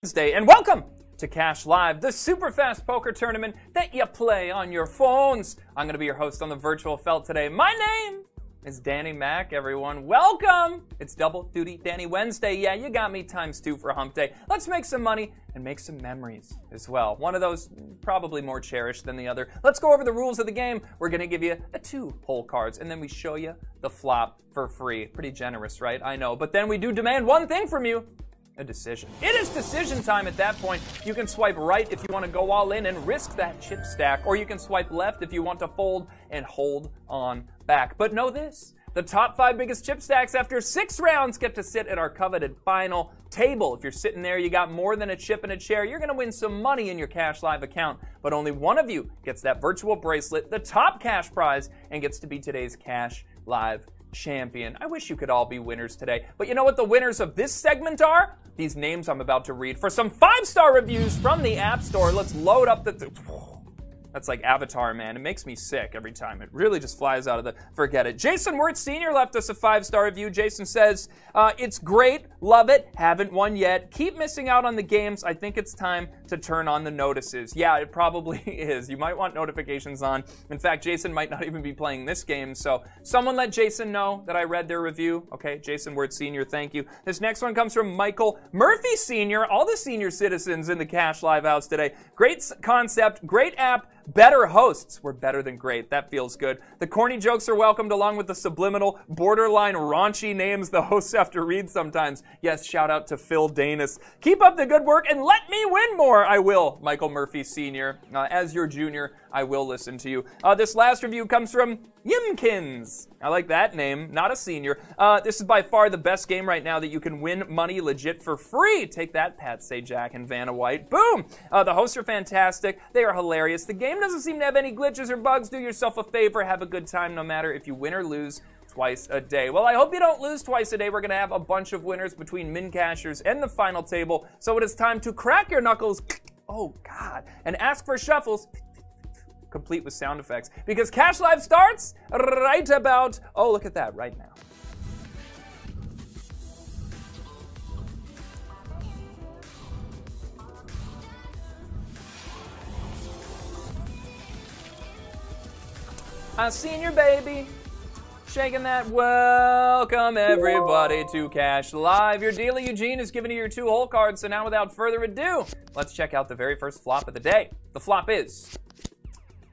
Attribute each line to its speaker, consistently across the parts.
Speaker 1: Wednesday, and welcome to Cash Live, the super fast poker tournament that you play on your phones. I'm going to be your host on the virtual felt today. My name is Danny Mac, everyone. Welcome! It's double duty Danny Wednesday. Yeah, you got me ×2 for hump day. Let's make some money and make some memories as well. One of those probably more cherished than the other. Let's go over the rules of the game. We're going to give you 2 hole cards, and then we show you the flop for free. Pretty generous, right? I know. But then we do demand one thing from you. A decision. It is decision time at that point. You can swipe right if you want to go all in and risk that chip stack, or you can swipe left if you want to fold and hold on back. But know this, the top 5 biggest chip stacks after 6 rounds get to sit at our coveted final table. If you're sitting there, you got more than a chip and a chair, you're going to win some money in your Cash Live account. But only one of you gets that virtual bracelet, the top cash prize, and gets to be today's Cash Live champion. I wish you could all be winners today. But you know what the winners of this segment are? These names I'm about to read for some 5-star reviews from the App Store. Let's load up the... That's like Avatar, man. It makes me sick every time. It really just flies out of the... Forget it. Jason Wirtz Sr. left us a 5-star review. Jason says, it's great. Love it. Haven't won yet. Keep missing out on the games. I think it's time to turn on the notices. Yeah, it probably is. You might want notifications on. In fact, Jason might not even be playing this game. So someone let Jason know that I read their review. Okay, Jason Wirtz Sr., thank you. This next one comes from Michael Murphy Sr., all the senior citizens in the Cash Live house today. Great concept, great app. Better hosts. We're better than great. That feels good. The corny jokes are welcomed along with the subliminal, borderline raunchy names the hosts have to read sometimes. Yes, shout out to Phil Danis. Keep up the good work and let me win more. I will, Michael Murphy Sr. As your junior, I will listen to you. This last review comes from Yimkins. I like that name, not a senior. This is by far the best game right now that you can win money legit for free. Take that, Pat Sajak and Vanna White. Boom! The hosts are fantastic. They are hilarious. The game doesn't seem to have any glitches or bugs. Do yourself a favor. Have a good time no matter if you win or lose twice a day. Well, I hope you don't lose twice a day. We're going to have a bunch of winners between min cashers and the final table. So it is time to crack your knuckles. Oh, God. And ask for shuffles. Complete with sound effects, because Cash Live starts right about, oh, look at that, right now. I seen your baby shaking that. Welcome everybody to Cash Live. Your dealer Eugene is giving you your 2 hole cards, so now without further ado, let's check out the very first flop of the day. The flop is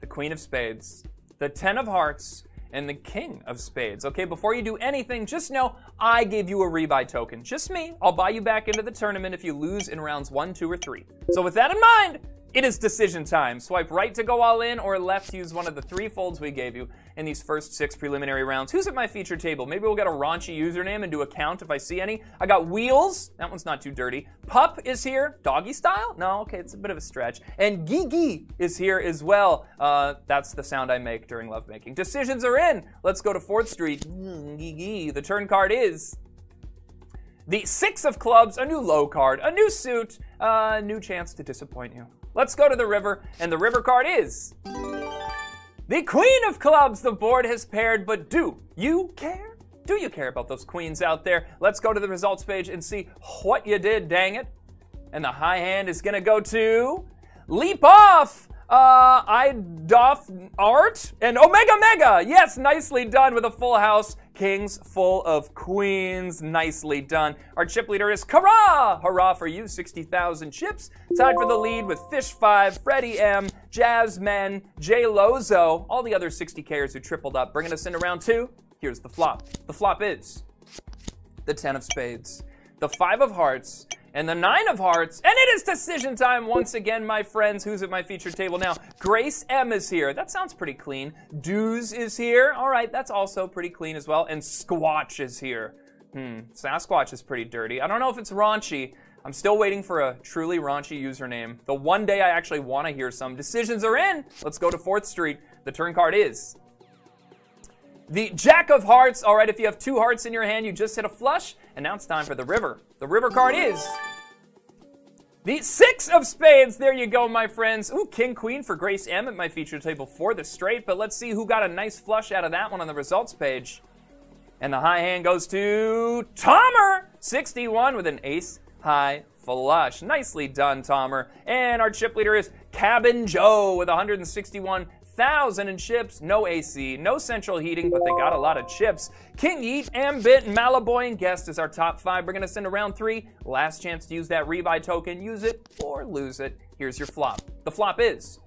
Speaker 1: the Queen of Spades, the 10 of Hearts, and the King of Spades. Okay, before you do anything, just know I gave you a rebuy token. Just me. I'll buy you back into the tournament if you lose in rounds 1, 2, or 3. So with that in mind, it is decision time. Swipe right to go all in, or left to use one of the 3 folds we gave you in these first 6 preliminary rounds. Who's at my feature table? Maybe we'll get a raunchy username and do a count if I see any. I got Wheels. That one's not too dirty. Pup is here. Doggy style? No, okay, it's a bit of a stretch. And Gigi is here as well. That's the sound I make during lovemaking. Decisions are in. Let's go to 4th Street. Gigi. The turn card is the 6 of Clubs, a new low card, a new suit, a new chance to disappoint you. Let's go to the river, and the river card is the Queen of Clubs. The board has paired, but do you care? Do you care about those queens out there? Let's go to the results page and see what you did, dang it. And the high hand is gonna go to Leap Off, I Doff Art, and Omega Mega. Yes, nicely done with a full house. Kings full of queens. Nicely done. Our chip leader is Kara. Hurrah for you, 60,000 chips. Tied for the lead with Fish 5, Freddie M, Jasmine, Jay Lozo, all the other 60Kers who tripled up. Bringing us into round 2. Here's the flop. The flop is the 10 of Spades, the 5 of Hearts, and the 9 of Hearts, and it is decision time once again, my friends. Who's at my featured table now? Grace M is here. That sounds pretty clean. Dooz is here. All right, that's also pretty clean as well. And Squatch is here. Sasquatch is pretty dirty. I don't know if it's raunchy. I'm still waiting for a truly raunchy username. The one day I actually want to hear some. Decisions are in. Let's go to 4th Street. The turn card is the Jack of Hearts. All right, if you have 2 hearts in your hand, you just hit a flush, and now it's time for the river. The river card is the 6 of Spades. There you go, my friends. Ooh, King Queen for Grace M at my feature table for the straight, but let's see who got a nice flush out of that one on the results page. And the high hand goes to Tomer, 61 with an ace high flush. Nicely done, Tomer. And our chip leader is Cabin Joe with 161,000 in chips. No AC, no central heating, but they got a lot of chips. King Yeet, Ambit, Malaboy, and Guest is our top 5. Bringing us into round 3. Last chance to use that rebuy token. Use it or lose it. Here's your flop. The flop is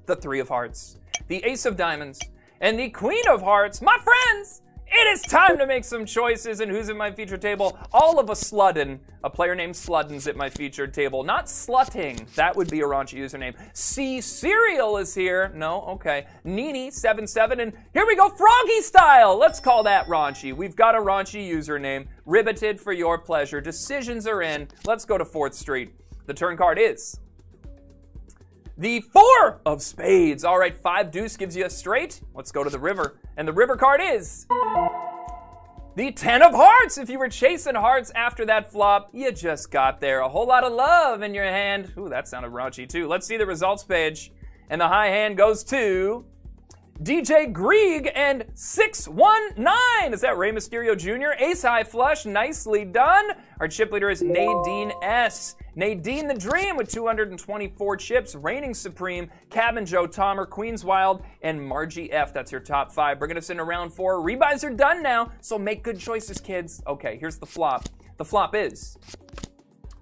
Speaker 1: the 3 of hearts, the ace of diamonds, and the queen of hearts. My friends, it is time to make some choices. And who's in my featured table? All of a Sludden. A player named Sludden's at my featured table. Not Slutting. That would be a raunchy username. C Cereal is here. No, okay. Nini77, and here we go, Froggy Style. Let's call that raunchy. We've got a raunchy username. Riveted for your pleasure. Decisions are in. Let's go to 4th Street. The turn card is the 4 of spades. All right, 5 deuce gives you a straight. Let's go to the river. And the river card is the 10 of hearts. If you were chasing hearts after that flop, you just got there. A whole lot of love in your hand. Ooh, that sounded raunchy too. Let's see the results page. And the high hand goes to DJ Grieg and 619. Is that Rey Mysterio Jr.? Ace high flush, nicely done. Our chip leader is Nadine S. Nadine the Dream with 224 chips, reigning supreme. Cabin Joe, Tomer, Queens Wild, and Margie F. That's your top 5. Bringing us into round 4. Rebuys are done now, so make good choices, kids. Okay, here's the flop. The flop is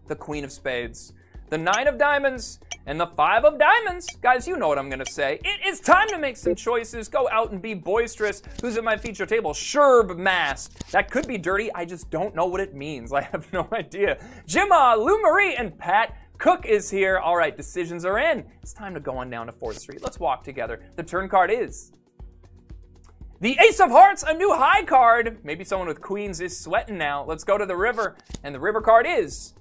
Speaker 1: the Queen of Spades, the 9 of Diamonds, and the 5 of Diamonds. Guys, you know what I'm gonna say. It is time to make some choices. Go out and be boisterous. Who's at my feature table? Sherb Mast. That could be dirty. I just don't know what it means. I have no idea. Jimma, Lou Marie, and Pat Cook is here. All right, decisions are in. It's time to go on down to 4th Street. Let's walk together. The turn card is the Ace of Hearts, a new high card. Maybe someone with queens is sweating now. Let's go to the river. And the river card is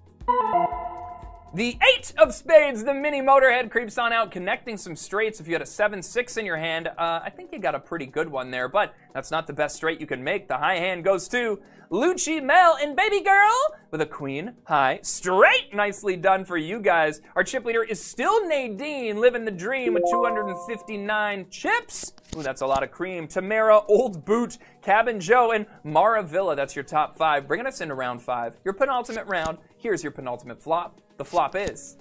Speaker 1: the 8 of spades. The mini Motorhead creeps on out, connecting some straights. If you had a 7-6 in your hand, I think you got a pretty good one there, but that's not the best straight you can make. The high hand goes to Lucci Mel and Baby Girl with a queen high straight. Nicely done for you guys. Our chip leader is still Nadine, living the dream with 259 chips. Ooh, that's a lot of cream. Tamara, Old Boot, Cabin Joe, and Mara Villa. That's your top 5. Bringing us into round 5. Your penultimate round. Here's your penultimate flop. The flop is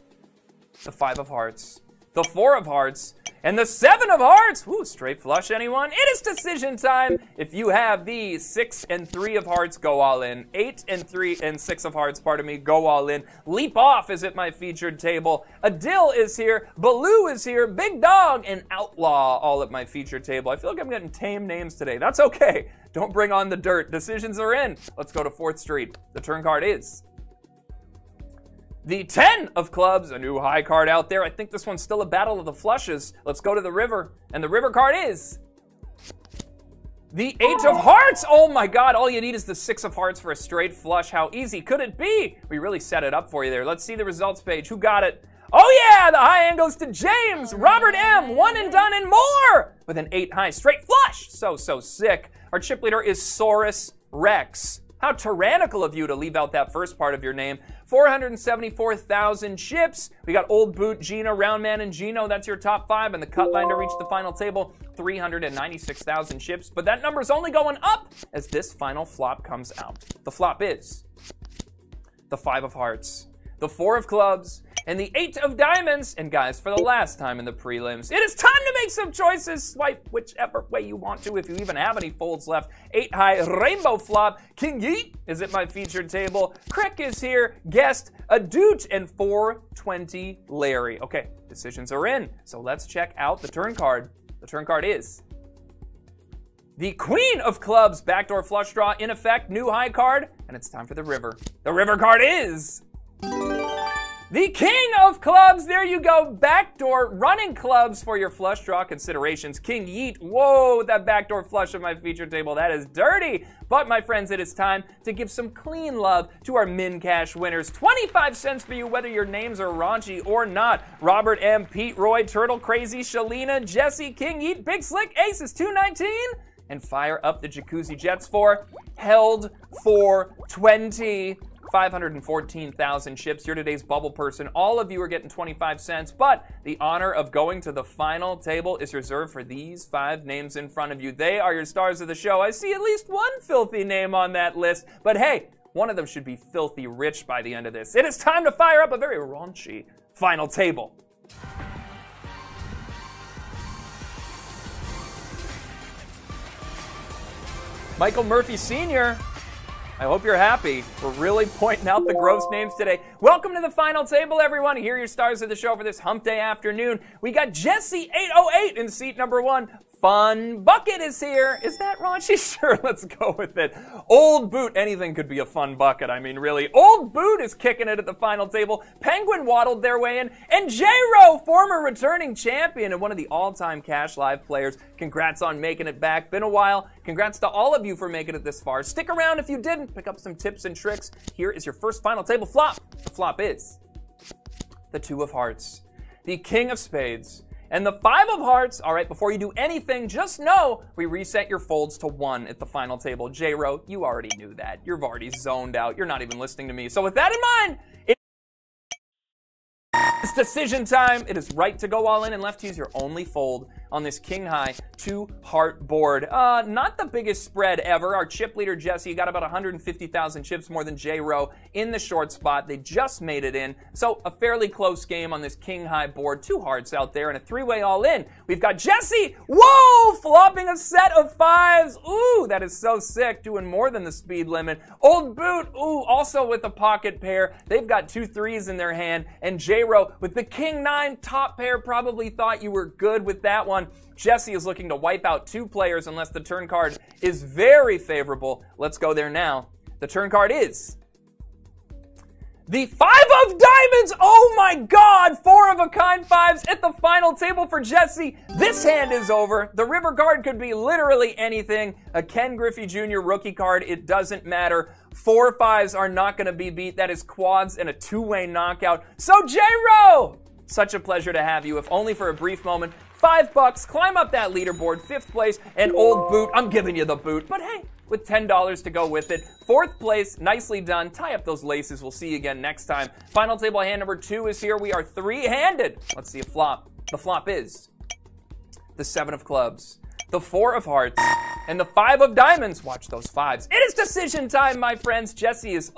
Speaker 1: the 5 of hearts, the 4 of hearts, and the 7 of hearts. Ooh, straight flush, anyone? It is decision time. If you have the 6 and 3 of hearts, go all in. 8 and 3 and 6 of hearts, pardon me, go all in. Leap Off is at my featured table. Adil is here. Baloo is here. Big Dog and Outlaw all at my featured table. I feel like I'm getting tame names today. That's okay. Don't bring on the dirt. Decisions are in. Let's go to 4th Street. The turn card is the 10 of clubs, a new high card out there. I think this one's still a battle of the flushes. Let's go to the river. And the river card is the 8 of hearts. Oh my God, all you need is the 6 of hearts for a straight flush. How easy could it be? We really set it up for you there. Let's see the results page. Who got it? Oh yeah, the high end goes to James. Robert M, one and done and more with an 8 high straight flush. So sick. Our chip leader is Saurus Rex. How tyrannical of you to leave out that first part of your name. 474,000 chips. We got Old Boot, Gina, Roundman, and Gino. That's your top 5. And the cut line to reach the final table, 396,000 chips. But that number's only going up as this final flop comes out. The flop is the 5 of hearts, the 4 of clubs, and the 8 of diamonds. And guys, for the last time in the prelims, it is time to make some choices. Swipe whichever way you want to, if you even have any folds left. 8 high rainbow flop. King Yeet is at my featured table. Crick is here. Guest, a Doot, and 420 Larry. Okay, decisions are in. So let's check out the turn card. The turn card is the Queen of Clubs. Backdoor flush draw in effect. New high card. And it's time for the river. The river card is the King of Clubs. There you go. Backdoor running clubs for your flush draw considerations. King Yeet. Whoa, that backdoor flush of my feature table. That is dirty. But my friends, it is time to give some clean love to our Min Cash winners. 25 cents for you, whether your names are raunchy or not. Robert M, Pete Roy, Turtle Crazy, Shalina, Jesse, King Yeet, Big Slick, Aces 219. And fire up the Jacuzzi Jets for Held for 20. 514,000 chips. You're today's bubble person. All of you are getting 25 cents, but the honor of going to the final table is reserved for these 5 names in front of you. They are your stars of the show. I see at least one filthy name on that list, but hey, One of them should be filthy rich by the end of this. It is time to fire up a very raunchy final table. Michael Murphy Sr., I hope you're happy. We're really pointing out the gross names today. Welcome to the final table, everyone. Here are your stars of the show for this hump day afternoon. We got Jesse808 in seat number 1. Fun Bucket is here. Is that raunchy? Sure, let's go with it. Old Boot, anything could be a fun bucket. I mean, really. Old Boot is kicking it at the final table. Penguin waddled their way in. And J-Ro, former returning champion and one of the all-time Cash Live players. Congrats on making it back. Been a while. Congrats to all of you for making it this far. Stick around if you didn't. Pick up some tips and tricks. Here is your first final table flop. The flop is the 2 of Hearts, the King of Spades, and the 5 of Hearts. All right, before you do anything, just know we reset your folds to 1 at the final table. J-Ro, you already knew that. You've already zoned out. You're not even listening to me. So with that in mind, it's decision time. It is right to go all in and left to use your only fold on this king high 2 heart board. Not the biggest spread ever. Our chip leader, Jesse, got about 150,000 chips more than J-Ro in the short spot. They just made it in. So a fairly close game on this king high board. 2 hearts out there and a 3-way all in. We've got Jesse, whoa, flopping a set of 5s. Ooh, that is so sick, doing more than the speed limit. Old Boot, ooh, also with a pocket pair. They've got 2 3s in their hand. And J-Ro with the king 9 top pair, probably thought you were good with that one. Jesse is looking to wipe out 2 players unless the turn card is very favorable. Let's go there now. The turn card is the 5 of Diamonds. Oh my God, 4 of a kind 5s at the final table for Jesse. This hand is over. The river card could be literally anything. A Ken Griffey Jr. rookie card, it doesn't matter. 4 5s are not going to be beat. That is quads and a 2-way knockout. So J-Ro, such a pleasure to have you, if only for a brief moment. $5, climb up that leaderboard, 5th place, and Old Boot, I'm giving you the boot, but hey, with $10 to go with it. 4th place, nicely done. Tie up those laces, we'll see you again next time. Final table hand number 2 is here. We are 3-handed. Let's see a flop. The flop is the 7 of Clubs, the 4 of Hearts, and the 5 of Diamonds. Watch those 5s. It is decision time, my friends. Jesse is,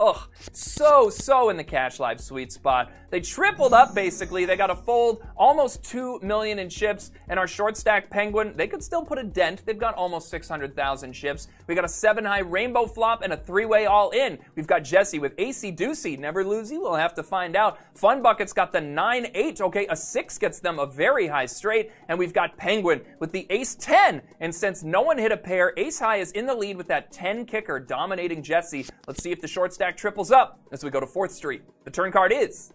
Speaker 1: so in the Cash Live sweet spot. They tripled up, basically. They got a fold, almost 2 million in chips, and our short stack Penguin, they could still put a dent. They've got almost 600,000 chips. We got a 7-high rainbow flop and a 3-way all in. We've got Jesse with AC Deucey. Never lose you, we'll have to find out. Fun Bucket's got the 9-8. Okay, a 6 gets them a very high straight, and we've got Penguin with the Ace 10. And since no one hit a pair, Ace High is in the lead with that 10 kicker dominating Jesse. Let's see if the short stack triples up as we go to 4th Street. The turn card is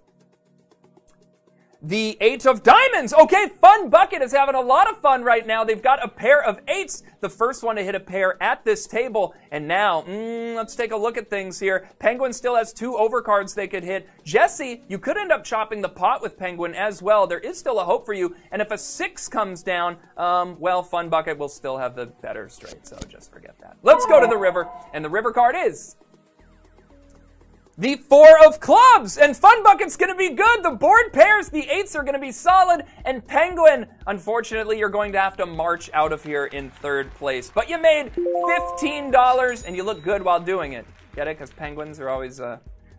Speaker 1: the 8 of Diamonds. Okay, Fun Bucket is having a lot of fun right now. They've got a pair of 8s, the first one to hit a pair at this table. And now, let's take a look at things here. Penguin still has 2 overcards they could hit. Jesse, you could end up chopping the pot with Penguin as well. There is still a hope for you. And if a 6 comes down, well, Fun Bucket will still have the better straight, so just forget that. Let's go to the river, and the river card is the 4 of Clubs, and Fun Bucket's gonna be good. The board pairs, the 8s are gonna be solid, and Penguin, unfortunately, you're going to have to march out of here in 3rd place. But you made $15, and you look good while doing it. Get it? Because Penguins are always,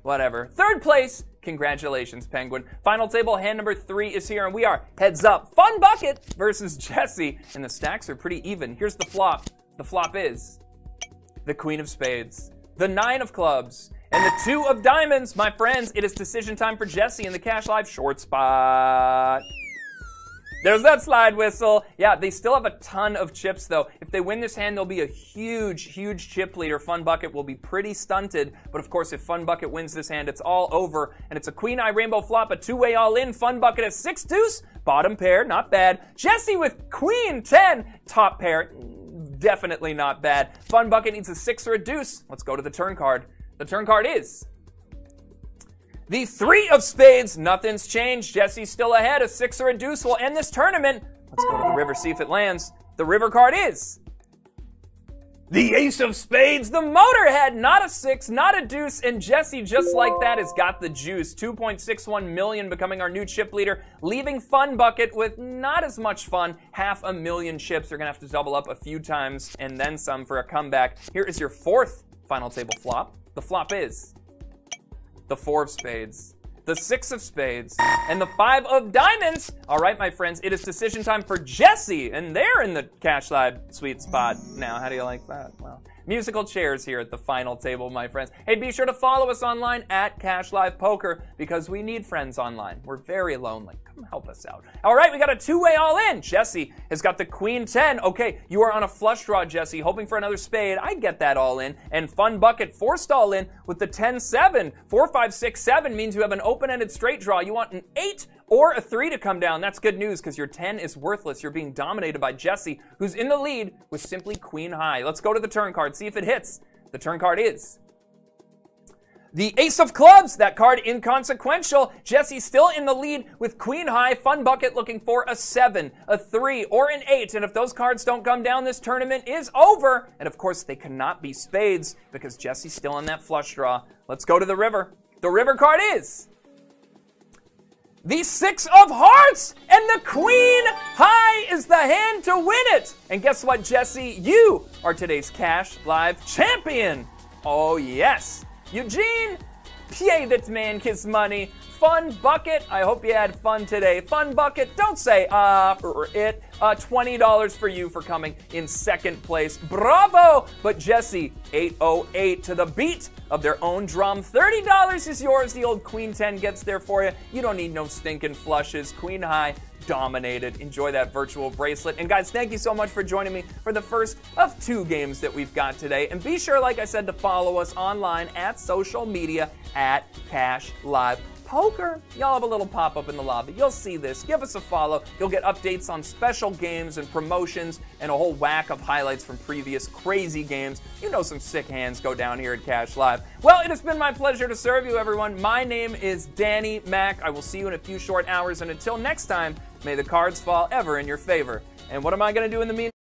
Speaker 1: whatever. 3rd place, congratulations, Penguin. Final table, hand number 3 is here, and we are heads up. Fun Bucket versus Jesse, and the stacks are pretty even. Here's the flop. The flop is the Queen of Spades, the 9 of Clubs, and the 2 of Diamonds. My friends, it is decision time for Jesse in the Cash Live short spot. There's that slide whistle. Yeah, they still have a ton of chips, though. If they win this hand, they'll be a huge, huge chip leader. Fun Bucket will be pretty stunted. But, of course, if Fun Bucket wins this hand, it's all over. And it's a Queen-Eye Rainbow flop, a 2-way all-in. Fun Bucket has 6 deuce. Bottom pair, not bad. Jesse with Queen 10. Top pair, definitely not bad. Fun Bucket needs a 6 or a deuce. Let's go to the turn card. The turn card is the 3 of Spades. Nothing's changed. Jesse's still ahead. A 6 or a deuce will end this tournament. Let's go to the river, see if it lands. The river card is the Ace of Spades, the Motorhead. Not a 6, not a deuce, and Jesse, just like that, has got the juice. 2.61 million becoming our new chip leader, leaving Fun Bucket with not as much fun. 500,000 chips. They're going to have to double up a few times and then some for a comeback. Here is your 4th final table flop. The flop is the 4 of spades, the 6 of spades, and the 5 of diamonds. All right, my friends, it is decision time for Jesse, and they're in the Cash Live sweet spot now. How do you like that? Well, musical chairs here at the final table, my friends. Hey, be sure to follow us online at Cash Live Poker because we need friends online. We're very lonely. Come help us out. All right, we got a two-way all-in. Jesse has got the Queen 10. Okay, you are on a flush draw, Jesse, hoping for another spade. I get that all-in. And Fun Bucket forced all-in with the 10-7. 4, 5, 6, 7 means you have an open-ended straight draw. You want an 8 or a 3 to come down. That's good news because your 10 is worthless. You're being dominated by Jesse, who's in the lead with simply Queen High. Let's go to the turn card, see if it hits. The turn card is the Ace of Clubs. That card inconsequential. Jesse's still in the lead with Queen High. Fun Bucket looking for a 7, a 3, or an 8. And if those cards don't come down, this tournament is over. And of course, they cannot be spades because Jesse's still in that flush draw. Let's go to the river. The river card is the 6 of Hearts, and the Queen High is the hand to win it. And guess what, Jesse? You are today's Cash Live champion. Oh, yes. Eugene, pay that man his money. Fun Bucket, I hope you had fun today. Fun Bucket, don't say it. $20 for you for coming in second place. Bravo! But Jesse, 808 to the beat of their own drum. $30 is yours. The old Queen 10 gets there for you. You don't need no stinking flushes. Queen High dominated. Enjoy that virtual bracelet. And guys, thank you so much for joining me for the first of 2 games that we've got today. And be sure, like I said, to follow us online at social media at Cash Live Poker. Y'all have a little pop-up in the lobby. You'll see this. Give us a follow. You'll get updates on special games and promotions and a whole whack of highlights from previous crazy games. You know some sick hands go down here at Cash Live. Well, it has been my pleasure to serve you, everyone. My name is Danny Mac. I will see you in a few short hours, and until next time, may the cards fall ever in your favor. And what am I going to do in the meantime?